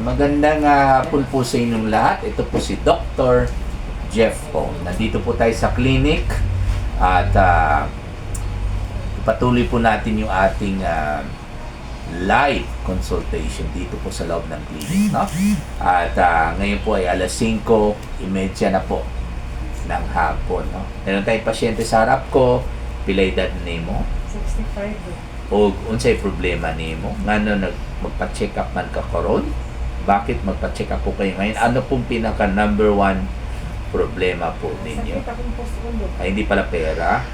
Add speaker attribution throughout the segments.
Speaker 1: Magandang hapon po sa inyong lahat. Ito po si Dr. Jeff po. Nandito po tayo sa clinic at patuloy po natin yung ating live consultation dito po sa loob ng clinic, no? At ngayon po ay alas 5:30 na po ng hapon, no? Meron tayong pasyente sa harap ko. Pilay edad nimo?
Speaker 2: 65.
Speaker 1: O unsay problema nimo? Ngano magpa-check up man ka karon? Bakit magpa-check up po kayo ngayon? Ano pong pinaka number one problema po ninyo?
Speaker 2: Sakit akong post-ulo.
Speaker 1: Ay, hindi pala pera.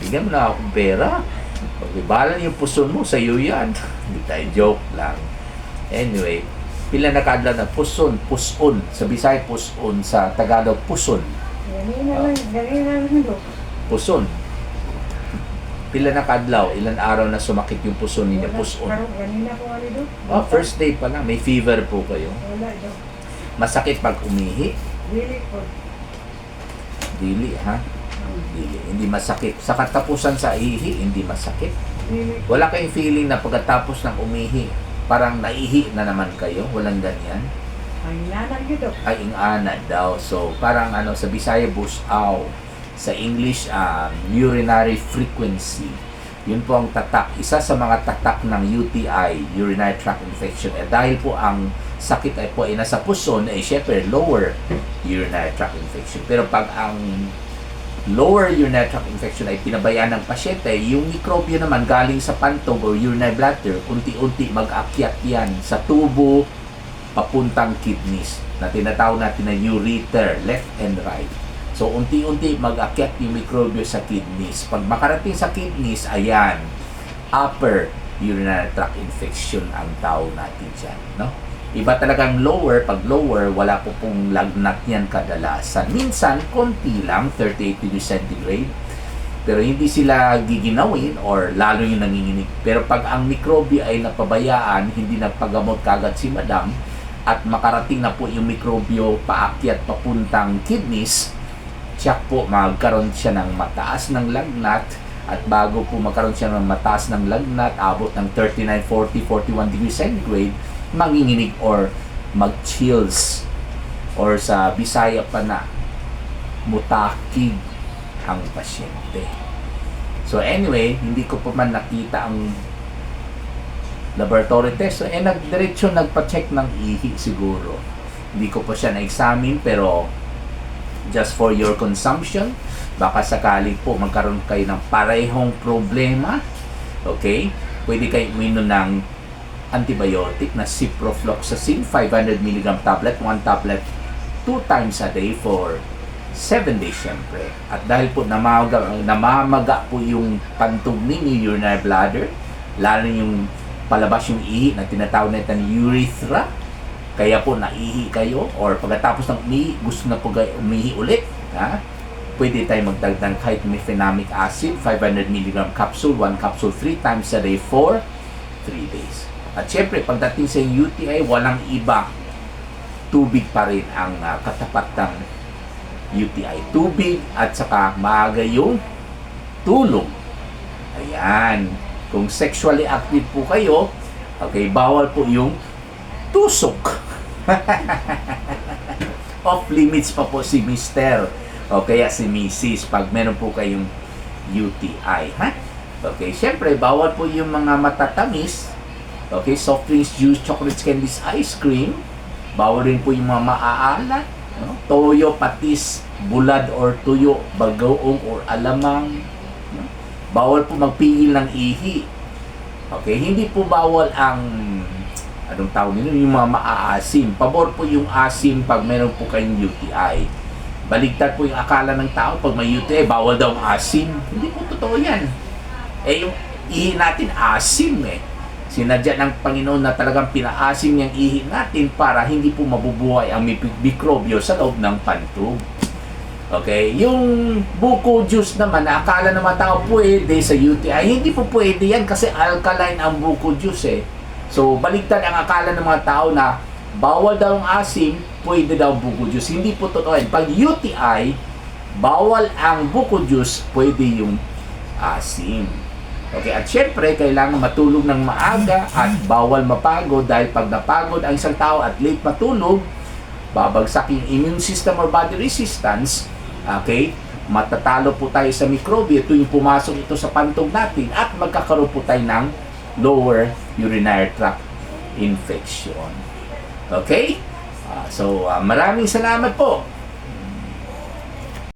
Speaker 1: Bigyan mo na akong pera. Okay, bahala yung puson mo, sa iyo yan. Hindi tayo, joke lang. Anyway, pila na kaadlaw na puson, puson. Sa Bisaya, puson. Sa Tagalog, puson.
Speaker 2: Ganina lang do.
Speaker 1: Puson. Pila na kaadlaw, ilan araw na sumakit yung puson ninyo, puson.
Speaker 2: Ganina po ali do.
Speaker 1: Oh, first day pa lang, may fever po kayo.
Speaker 2: Wala do.
Speaker 1: Masakit pag umihi.
Speaker 2: Dili po.
Speaker 1: Dili, ha? Dili. Hindi masakit. Sa katapusan sa ihi, hindi masakit.
Speaker 2: Dili.
Speaker 1: Wala kayong feeling na pagkatapos ng umihi, parang naihi na naman kayo. Walang ganyan.
Speaker 2: Ay nanag yun do.
Speaker 1: Ay, ingana daw. So, parang sa Bisaya, busaw. Sa English, urinary frequency. Yun po ang tatak. Isa sa mga tatak ng UTI, urinary tract infection. Dahil po ang sakit ay po ay nasa puson, syempre lower urinary tract infection. Pero pag ang lower urinary tract infection ay pinabayaan ng pasyente, yung mikrobyo naman galing sa pantog o urinary bladder, unti-unti mag-akyat yan sa tubo papuntang kidneys na tinatawag natin na ureter, left and right. So, unti-unti mag-akyat yung mikrobyo sa kidneys. Pag makarating sa kidneys, ayan, upper urinary tract infection ang tawag natin dyan, no? Iba talagang lower. Pag lower, wala po pong lagnat yan kadalasan. Minsan, konti lang, 38 degrees centigrade. Pero hindi sila giginawin or lalo yung nanginginig. Pero pag ang mikrobyo ay napabayaan, hindi nagpagamot kagad si madam, at makarating na po yung mikrobyo paakyat papuntang kidneys, siya po magkaroon siya ng mataas ng lagnat, at bago po magkaroon siya ng mataas ng lagnat, abot ng 39, 40, 41 degrees centigrade, manginginig or mag-chills, or sa Bisaya pa na mutakig ang pasyente. So anyway, hindi ko pa man nakita ang laboratory test. So nagdiretso nagpa-check ng ihi siguro. Hindi ko pa siya na-examine, pero just for your consumption, baka sakali po magkaroon kayo ng parehong problema, okay? Pwede kayo uminom ng antibiotic na ciprofloxacin, 500 mg tablet, 1 tablet 2 times a day for 7 days syempre. At dahil po namamaga po yung pantog ninyo, urinary bladder, lalo yung palabas yung ihi na tinatawag natin urethra, kaya po naihi kayo, or pagkatapos ng umihi, gusto na po kayo umihi ulit, ha? Pwede tayo magdagdag kahit mefenamic acid, 500 mg capsule, 1 capsule 3 times a day for 3 days. At syempre, pagdating sa UTI, walang iba, tubig pa rin ang katapat ng UTI. Tubig at saka maaga yung tulog. Ayan. Kung sexually active po kayo, okay, bawal po yung tusok. Off limits pa po si Mr. o kaya si Mrs. pag meron po kayong UTI, ha? Okay, syempre bawal po yung mga matatamis, okay, soft drinks, juice, chocolates, candies, ice cream. Bawal rin po yung mga maaalat, no? Toyo, patis, bulad or tuyo, bagoong or alamang, no? Bawal po magpigil ng ihi. Okay, hindi po bawal ang anong tawag nila, yung mga maaasim. Pabor po yung asim pag meron po kayong UTI. Baligtad po yung akala ng tao, pag may UTI, bawal daw ang asim. Hindi po totoo yan. Yung ihi natin, asim eh. Sinadya ng Panginoon na talagang pinaasim yung ihi natin para hindi po mabubuhay ang mikrobyo sa loob ng pantog. Okay? Yung buko juice naman, na akala ng mga tao pwede sa UTI, hindi po pwede yan kasi alkaline ang buko juice eh. So, baligtad ang akala ng mga tao na bawal daw ang asim, pwede daw buko juice. Hindi po totoo yan. Pag UTI, bawal ang buko juice, pwede yung asim. Okay, at syempre, kailangan matulog ng maaga at bawal mapagod dahil pag napagod ang isang tao at late matulog, babagsak yung immune system or body resistance. Okay, matatalo po tayo sa mikrobyo tuwing pumasok ito sa pantog natin at magkakaroon po tayo ng lower urinary tract infection. Okay? So, maraming salamat po